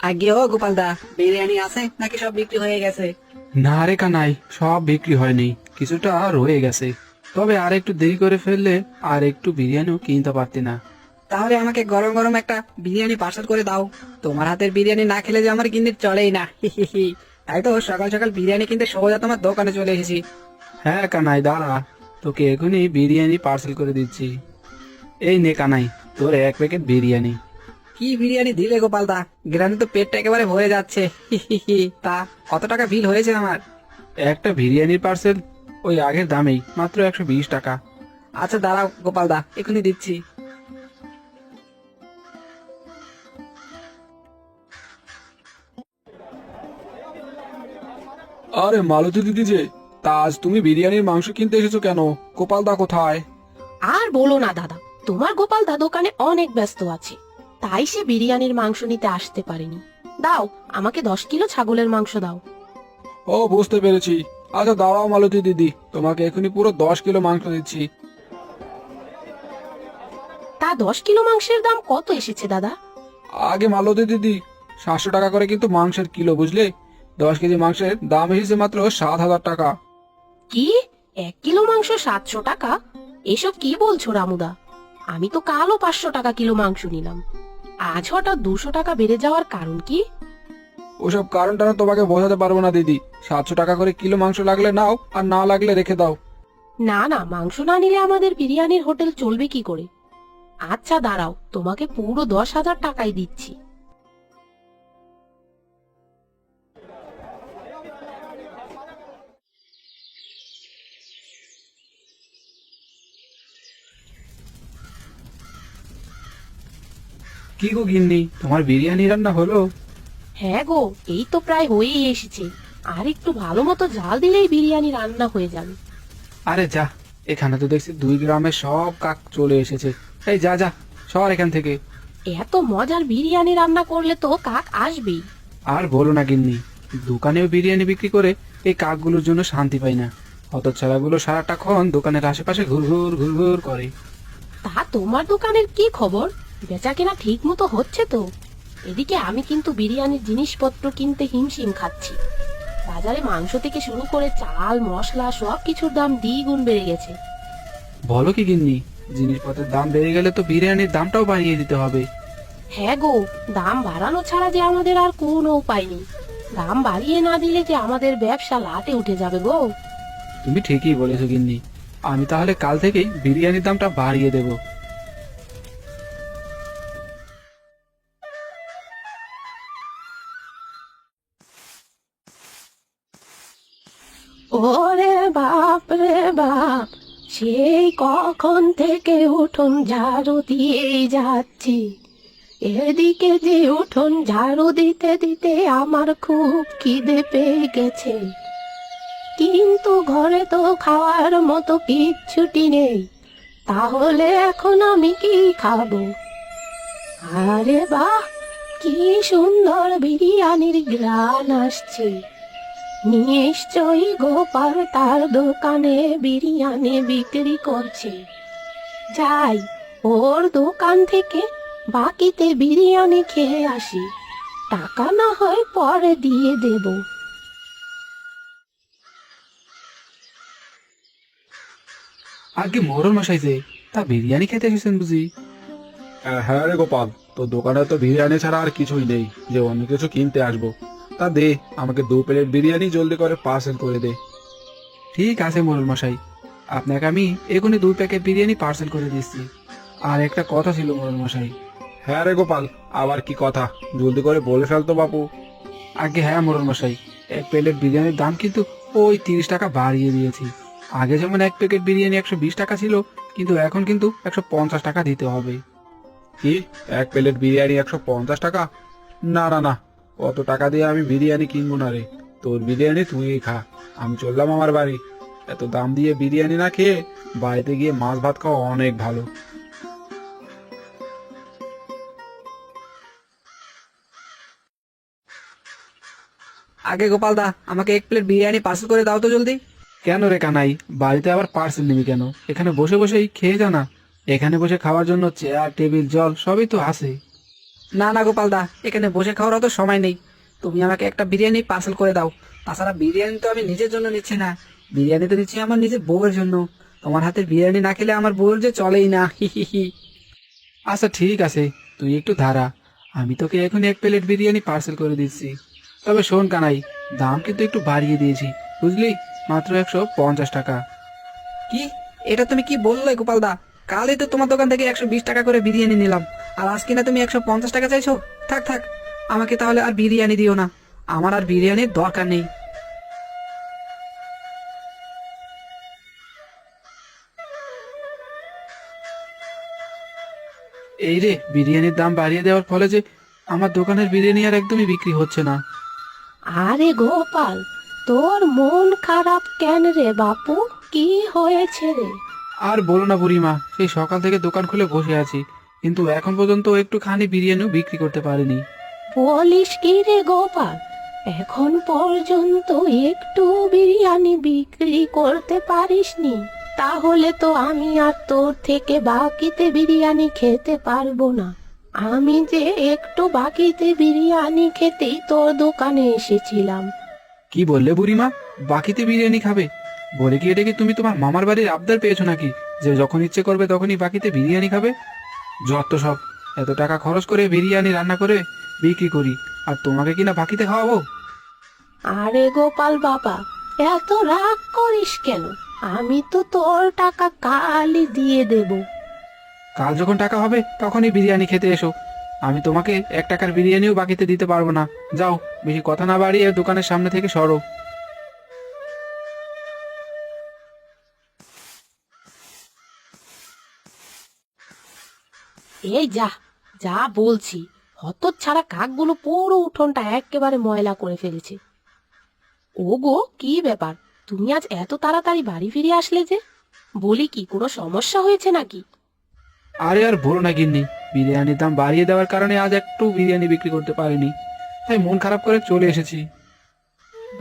আগে ও গোপালদা, বিরিয়ানি আছে নাকি সব বিক্রি হয়ে গেছে? না রে কানাই, সব বিক্রি হয়নি, কিছুটা রয়ে গেছে। তবে আর একটু দেরি করে ফেললে আর একটু বিরিয়ানিও কিনতে পারতি না। তাহলে আমাকে গরম গরম একটা বিরিয়ানি পার্সেল করে দাও। তোমার হাতের বিরিয়ানি না খেলে যে আমার কিন্তু চলেই না। তাই তো সকাল সকাল বিরিয়ানি কিনতে সোজা তোমার দোকানে চলে এসেছি। হ্যাঁ কানাই, দাঁড়া, তোকে এখনই বিরিয়ানি পার্সেল করে দিচ্ছি। এই নে কানাই, তোর 1 প্যাকেট বিরিয়ানি। কি বিরিয়ানি দিলে গোপালদা, গ্রামে তো পেটটা একেবারে ভরে যাচ্ছে। তা কত টাকা বিল হয়েছে আমার? একটা বিরিয়ানির পার্সেল ওই আগের দামেই, মাত্র 120 টাকা। আচ্ছা দাঁড়াও গোপালদা, এখনই দিচ্ছি। আরে মালতী দিদি যে, তা আজ তুমি বিরিয়ানির মাংস কিনতে এসেছো কেন? গোপালদা কোথায়? আর বলো না দাদা, তোমার গোপাল দা দোকানে অনেক ব্যস্ত আছে, তাই সে বিরিয়ানির মাংস নিতে আসতে পারেনি। দাও, আমাকে 10 কিলো ছাগলের মাংস দাও। ও, বুঝতে পেরেছি। আচ্ছা দাঁড়াও মালতী দিদি, তোমাকে এখনই পুরো 10 কিলো মাংস দিচ্ছি। তা 10 কিলো মাংসের দাম কত এসেছে দাদা? আগে মালতী দিদি, 700 টাকা করে কিন্তু মাংসের কিলো, বুঝলে? 10 কেজি মাংসের দাম এসেছে মাত্র 7,000 টাকা। কি, 1 কিলো মাংস 700 টাকা? এসব কি বলছো রামুদা? আমি তো কালও 500 টাকা কিলো মাংস নিলাম। আজ হঠাৎ 200 টাকা বেড়ে যাওয়ার কারণ কি? ওসব কারণটা না তোমাকে বোঝাতে পারবো না দিদি। 700 টাকা করে কিলো মাংস লাগলে নাও, আর না লাগলে রেখে দাও। না না, মাংস না নিলে আমাদের বিরিয়ানির হোটেল চলবে কি করে? আচ্ছা দাঁড়াও, তোমাকে পুরো 10,000 টাকাই দিচ্ছি। কি গো গিন্নি, তোমার বিরিয়ানি রান্না হলো? হ্যাঁ গো, এই তো প্রায় হয়েই এসেছে। আর একটু ভালো মতো জাল দিলেই বিরিয়ানি রান্না হয়ে যাবে। আরে যা, এখানে তো দেখছি 2 গ্রামের সব কাক চলে এসেছে। এই যা যা, সর এখান থেকে। এত মজার বিরিয়ানি রান্না করলে তো কাক আসবেই। আর বলো না গিন্নি, দোকানেও বিরিয়ানি বিক্রি করে এই কাকগুলোর জন্য শান্তি পাই না। হতচ্ছাড়াগুলো সারাটাক্ষণ দোকানের আশেপাশে ঘুরঘুর ঘুরঘুর করে। তা তোমার দোকানের কি খবর? বেচা কেনা ঠিক মতো হচ্ছে তো? এদিকে আমি কিন্তু বিরিয়ানির জিনিসপত্র কিনতে হিমশিম খাচ্ছি। বাজারে মাংস থেকে শুরু করে চাল মশলা সব কিছুর দাম দ্বিগুণ বেড়ে গেছে। বলো কি গিন্নি, জিনিসপত্রের দাম বেড়ে গেলে তো বিরিয়ানির দামটাও বাড়িয়ে দিতে হবে। হ্যাঁ গো, দাম বাড়ানো ছাড়া যে আমাদের আর কোনো উপায় নেই। দাম বাড়িয়ে না দিলে যে আমাদের ব্যবসা লাটে উঠে যাবে গো। তুমি ঠিকই বলেছো গিন্নি, আমি তাহলে কাল থেকেই বিরিয়ানির দামটা বাড়িয়ে দেব। ওরে বাপ রে বাপ, সেই কখন থেকে উঠোন ঝাড়ু দিয়েই যাচ্ছি। এদিকে যে উঠোন ঝাড়ু দিতে দিতে আমার খুব খিদে পেয়ে গেছে, কিন্তু ঘরে তো খাওয়ার মতো কিচ্ছুটি নেই। তাহলে এখন আমি কি খাবো? আরে বাহ, কি সুন্দর বিরিয়ানির ঘ্রাণ আসছে। নিশ্চয়ই গোপাল তার দোকানে বিরিয়ানি বিক্রি করছে। যাই, ওর দোকান থেকে বাকিতে বিরিয়ানি খেয়ে আসি, টাকা না হয় পরে দিয়ে দেব। আগে মোরল মশাই যে, তা বিরিয়ানি খেতে এসেছেন বুঝি? হ্যাঁ রে গোপাল, তো দোকানে তো বিরিয়ানি ছাড়া আর কিছুই নেই যে অন্য কিছু কিনতে আসবো। তা দে, আমাকে 2 প্লেট বিরিয়ানি জলদি করে পার্সেল করে দে। ঠিক আছে মোরল মশাই, আপনাকে আমি এখনই 2 প্যাকেট বিরিয়ানি পার্সেল করে দিচ্ছি। আর একটা কথা ছিল মোরল মশাই। হ্যাঁ রে গোপাল, আবার কি কথা? জলদি করে বলে ফেলতো বাপু। আগে হ্যাঁ মোরল মশাই, 1 প্লেট বিরিয়ানির দাম কিন্তু ওই 30 টাকা বাড়িয়ে দিয়েছি। আগে যেমন 1 প্যাকেট বিরিয়ানি 120 টাকা ছিল, কিন্তু এখন কিন্তু 150 টাকা দিতে হবে। কি, 1 প্লেট বিরিয়ানি 150 টাকা? না না না, অত টাকা দিয়ে আমি বিরিয়ানি কিনবো না রে। তোর বিরিয়ানি তুই খা, আমি চললাম আমার বাড়ি। এত দাম দিয়ে বিরিয়ানি না খেয়ে বাড়িতে গিয়ে মাছ ভাত খাওয়া অনেক ভালো। আগে গোপালদা, আমাকে 1 প্লেট বিরিয়ানি পার্সেল করে দাও তো জলদি। কেন রে কানাই, বাড়িতে আবার পার্সেল নিবি কেন? এখানে বসে বসেই খেয়ে যা না। এখানে বসে খাওয়ার জন্য চেয়ার টেবিল জল সবই তো আছে। না না গোপাল দা, এখানে বসে খাওয়ার অত সময় নেই। তুমি আমাকে একটা বিরিয়ানি পার্সেল করে দাও। তাছাড়া বিরিয়ানি তো আমি নিজের জন্য নিচ্ছি না, বিরিয়ানি তো নিচ্ছি আমার নিজের বউয়ের জন্য। তোমার হাতের বিরিয়ানি না খেলে আমার বউয়ের যে চলেই না, হি হি হি। আচ্ছা ঠিক আছে, তুই একটু দাঁড়া, আমি তোকে এখন 1 প্লেট বিরিয়ানি পার্সেল করে দিচ্ছি। তবে শোন কানাই, দাম কিন্তু একটু বাড়িয়ে দিয়েছি, বুঝলি, মাত্র 150 টাকা। কি? এটা তুমি কি বললে গোপাল দা? কালই তো তোমার দোকান থেকে 120 টাকা করে বিরিয়ানি নিলাম, আর আজ কিনা তুমি 150 টাকা চাইছো? থাক থাক, আমাকে তাহলে আর বিরিয়ানি দিও না, আমার আর বিরিয়ানির দরকার নেই। এই রে, বিরিয়ানির দাম বাড়িয়ে দেওয়ার ফলে যে আমার দোকানের বিরিয়ানি আর একদমই বিক্রি হচ্ছে না। আরে গোপাল, তোর মন খারাপ কেন রে বাপু? কি হয়েছে রে? আর বলো না বুড়িমা, সেই সকাল থেকে দোকান খুলে বসে আছি, কিন্তু এখন পর্যন্ত একটুখানি বিরিয়ানিও বিক্রি করতে পারিনি। বলিস কি রে গোপাল, এখন পর্যন্ত একটু বিরিয়ানি বিক্রি করতে পারিসনি? তাহলে তো আমি আর তোর থেকে বাকিতে বিরিয়ানি খেতে পারবো না। আমি যে একটু বাকিতে বিরিয়ানি খেতেই তোর দোকানে এসেছিলাম। কি বললে বুড়িমা, বাকিতে বিরিয়ানি খাবে? বলে কি এটা কি তুমি তোমার মামার বাড়ির আবদার পেয়েছো নাকি, যে যখন ইচ্ছে করবে তখনই বাকিতে বিরিয়ানি খাবে? যত সব, এত টাকা খরচ করে বিরিয়ানি রান্না করে বিক্রি করি, আর তোমাকে কিনা বাকিতে খাওয়াবো? আরে গোপাল বাবা, এত রাগ করিস কেন? আমি তো তোর টাকা কালই দিয়ে দেব। কাল যখন টাকা হবে তখনই বিরিয়ানি খেতে এসো, আমি তোমাকে 1 টাকার বিরিয়ানিও বাকিতে দিতে পারবো না। যাও, বেশি কথা না বাড়িয়ে দোকানের সামনে থেকে সরো। এই যা যা বলছি, হতচ্ছাড়া কাকগুলো পুরো উঠোনটা একেবারে ময়লা করে ফেলেছে। ওগো, কি ব্যাপার, তুমি আজ এত তাড়াতাড়ি বাড়ি ফিরে আসলে যে? বলি কি, কোনো সমস্যা হয়েছে নাকি? আরে আর বলো না গিন্নি, বিরিয়ানির দাম বাড়িয়ে দেওয়ার কারণে আজ একটু বিরিয়ানি বিক্রি করতে পারিনি, তাই মন খারাপ করে চলে এসেছি।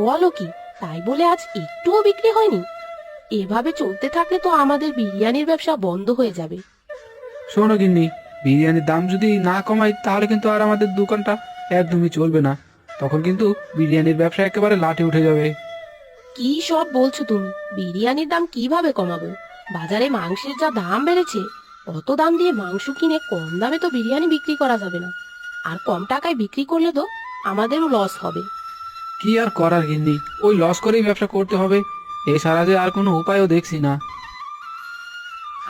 বলো কি, তাই বলে আজ একটুও বিক্রি হয়নি? এভাবে চলতে থাকলে তো আমাদের বিরিয়ানির ব্যবসা বন্ধ হয়ে যাবে। শোনো গিন্নি, বিরিয়ানির দাম যদি না কমাই তাহলে কিন্তু আর আমাদের দোকানটা একদমই চলবে না, তখন কিন্তু বিরিয়ানির ব্যবসা একেবারে লাটে উঠে যাবে। কি সব বলছো তুমি? বিরিয়ানির দাম কিভাবে কমাবো? বাজারে মাংসের যা দাম বেড়েছে, অত দাম দিয়ে মাংস কিনে কম দামে তো বিরিয়ানি বিক্রি করা যাবে না। আর কম টাকায় বিক্রি করলে তো আমাদেরও লস হবে। কি আর করার গিন্নি, ওই লস করেই ব্যবসা করতে হবে, এছাড়া যে আর কোনো উপায়ও দেখছি না।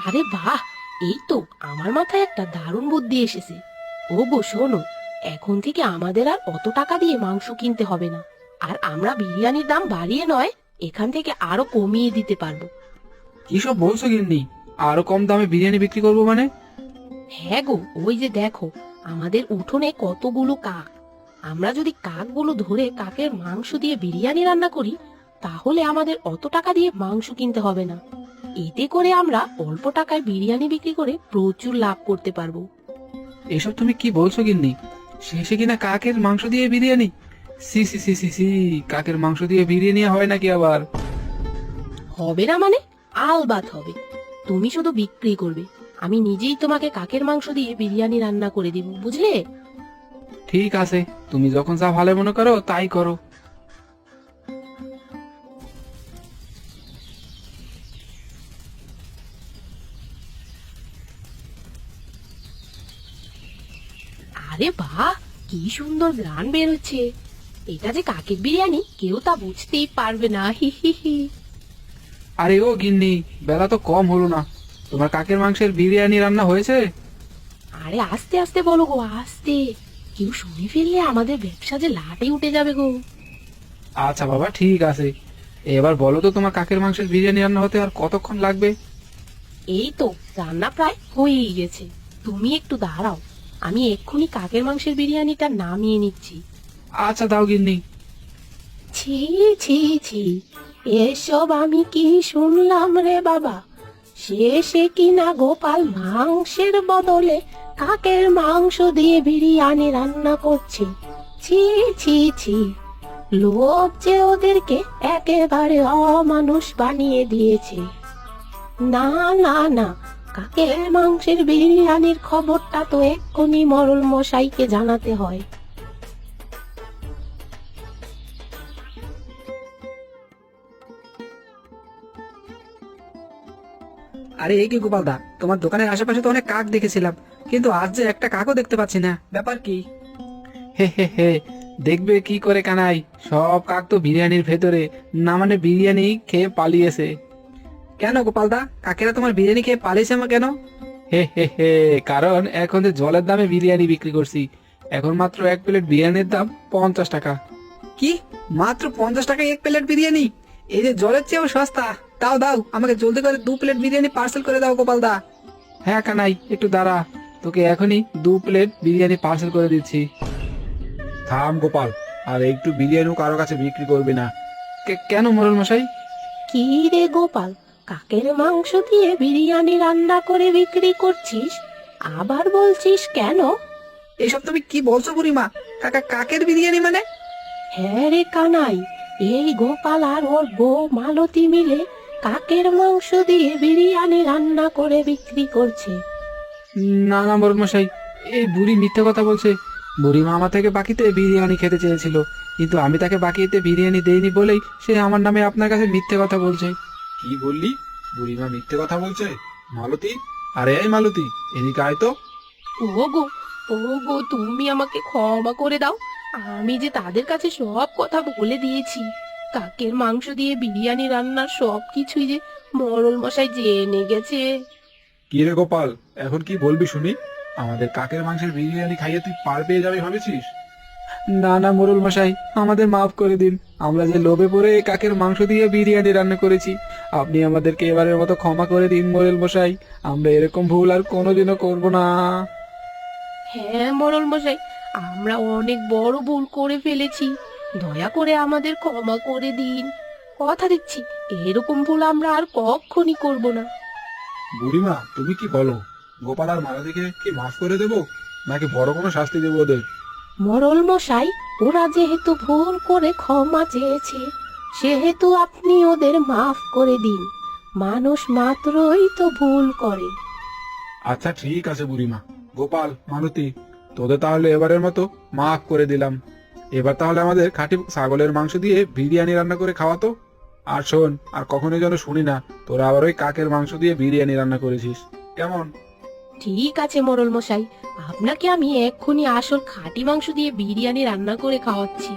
আরে বাহ, এই তো আমার মাথায় একটা দারুণ বুদ্ধি এসেছে। ও গো শোনো, এখন থেকে আমাদের আর অত টাকা দিয়ে মাংস কিনতে হবে না, আর আমরা বিরিয়ানির দাম বাড়িয়ে নয়, এখান থেকে আরো কমিয়ে দিতে পারবো। কি সব বলছো গিন্নি, আরো কম দামে বিরিয়ানি বিক্রি করবো মানে? হ্যাঁ গো, ওই যে দেখো, আমাদের উঠোনে কতগুলো কাক। আমরা যদি কাকগুলো ধরে কাকের মাংস দিয়ে বিরিয়ানি রান্না করি, তাহলে আমাদের অত টাকা দিয়ে মাংস কিনতে হবে না। এতে করে আমরা অল্প টাকায় বিরিয়ানি বিক্রি করে প্রচুর লাভ করতে পারবো। এসব তুমি কি বলছো গিন্নি, শেষে কিনা কাকের মাংস দিয়ে বিরিয়ানি? সি সি সি সি সি, কাকের মাংস দিয়ে বিরিয়ানি হয় নাকি আবার? হবে না মানে? আলবাত হবে। তুমি শুধু বিক্রি করবে, আমি নিজেই তোমাকে কাকের মাংস দিয়ে বিরিয়ানি রান্না করে দিব, বুঝলে? ঠিক আছে, তুমি যখন যা ভালো মনে করো তাই করো। আরে বাহ, কি সুন্দর ঘ্রাণ বেরোচ্ছে। এটা যে কাকের বিরিয়ানি কেউ তা বুঝতেই পারবে না, হি হি হি। আরে ও গিন্নি, বেলা তো কম হলো না, তোমার কাকের মাংসের বিরিয়ানি রান্না হয়েছে? আরে আস্তে আস্তে বলো গো, আস্তে, কেউ শুনে ফেললে আমাদের ব্যবসা যে লাটে উঠে যাবে গো। আচ্ছা বাবা, ঠিক আছে, এবার বলো তো তোমার কাকের মাংসের বিরিয়ানি রান্না হতে আর কতক্ষণ লাগবে? এই তো রান্না প্রায় হয়েই গেছে, তুমি একটু দাঁড়াও, আমি এক্ষুনি কাকের মাংসের বিরিয়ানিটা নামিয়ে নিচ্ছি। আচ্ছা দাও গিন্নি। ছি ছি ছি, এসব আমি কি শুনলাম রে বাবা? শেষে কিনা গোপাল মাংসের বদলে কাকের মাংস দিয়ে বিরিয়ানি রান্না করছে। ছি ছি ছি, লোভ যে ওদেরকে একেবারে অমানুষ বানিয়ে দিয়েছে। না না না, কাকের মাংসের বিরিয়ানির খবরটা তো এক্ষুনি মরল মশাইকে জানাতে হয়। আরে এই কি গোপালদা, তোমার দোকানের আশেপাশে তো অনেক কাক দেখেছিলাম, কিন্তু আজ যে একটা কাকও দেখতে পাচ্ছি না, ব্যাপার কি? হে হে হে, দেখবে কি করে কানাই, সব কাক তো বিরিয়ানির ভেতরে, না মানে বিরিয়ানি খেয়ে পালিয়েছে। কেন গোপালদা, কাকেরা তোমার বিরিয়ানি খেয়ে পালিয়েছে কেন? হে হে হে, কারণ এখন যে জলের দামে বিরিয়ানি বিক্রি করছি, এখন মাত্র এক প্লেট বিরিয়ানির দাম 50 টাকা। কি, মাত্র 50 টাকায় এক প্লেট বিরিয়ানি? এই যে জলের চেয়েও সস্তা। দাও দাও, আমাকে জলদি করে 2 প্লেট বিরিয়ানি পার্সেল করে দাও গোপালদা। হ্যাঁ কানাই, একটু দাঁড়া, তোকে এখনই 2 প্লেট বিরিয়ানি পার্সেল করে দিচ্ছি। থাম গোপাল, আর একটু বিরিয়ানিও কারো কাছে বিক্রি করবি না। কেন মোড়ল মশাই? কি রে গোপাল, কাকের মাংস দিয়ে বিরিয়ানি রান্না করে বিক্রি করছিস, আবার বলছিস কেন? এসব তুমি কি বলছো বুড়িমা? কাকের বিরিয়ানি মানে? হ্যাঁ রে কানাই, এই গোপাল আর ওর বউ মালতী মিলে কাকের মাংস দিয়ে বিরিয়ানি রান্না করে বিক্রি করছে। না না মোড়ল মশাই, এই বুড়ি মিথ্যে কথা বলছে। বুড়িমা আমার থেকে বাকিতে বিরিয়ানি খেতে চেয়েছিল, কিন্তু আমি তাকে বাকিতে বিরিয়ানি দেইনি বলেই সে আমার নামে আপনার কাছে মিথ্যে কথা বলছে। কি বললি? বুড়িমা মিথ্যে কথা বলছে? মালতী, আরে এই মালতী, এদিকে আয় তো। ওগো, ওগো, তুমি আমাকে ক্ষমা করে দাও, আমি যে তাদের কাছে সব কথা বলে দিয়েছি। কাকের মাংস দিয়ে বিরিয়ানি রান্নার সব কিছুই যে মরল মশাই জেনে গেছে। কি রে গোপাল, এখন কি বলবি শুনি? আমাদের কাকের মাংসের বিরিয়ানি খাইয়ে তুই পার পেয়ে যাবে ভেবেছিস? না না মোড়ল মশাই, আমাদের মাফ করে দিন। আমরা যে লোভে পড়ে কাকের মাংস দিয়ে বিরিয়ানি রান্না করেছি, আপনি আমাদেরকে এবারের মতো ক্ষমা করে দিন মোড়ল মশাই। আমরা এরকম ভুল আর কোনোদিনও করব না। হ্যাঁ মরল মশাই, আমরা অনেক বড় ভুল করে ফেলেছি, দয়া করে আমাদের ক্ষমা করে দিন। কথা দিচ্ছি, এরকম ভুল আমরা আর কখনই করব না। বুড়িমা, তুমি কি বলো? গোপাল আর মালতীকে কি মাফ করে দেবো, নাকি বড় কোনো শাস্তি দেবো ওদের? মরল মশাই, ওরা যেহেতু ভুল করে ক্ষমা চেয়েছে, সেহেতু আপনি ওদের মাফ করে দিন। মানুষ মাত্রই তো ভুল করে। আচ্ছা ঠিক আছে বুড়িমা। গোপাল, মালতী, তোদের তাহলে এবারের মতো মাফ করে দিলাম। এবার তাহলে আমাদের খাঁটি ছাগলের মাংস দিয়ে বিরিয়ানি রান্না করে খাওয়াতো। আর শোন, আর কখনোই যেন শুনি না তোরা আবার ওই কাকের মাংস দিয়ে বিরিয়ানি রান্না করেছিস, কেমন? ঠিক আছে মরল মশাই, আপনাকে আমি এক্ষুনি আসল খাঁটি মাংস দিয়ে বিরিয়ানি রান্না করে খাওয়াচ্ছি।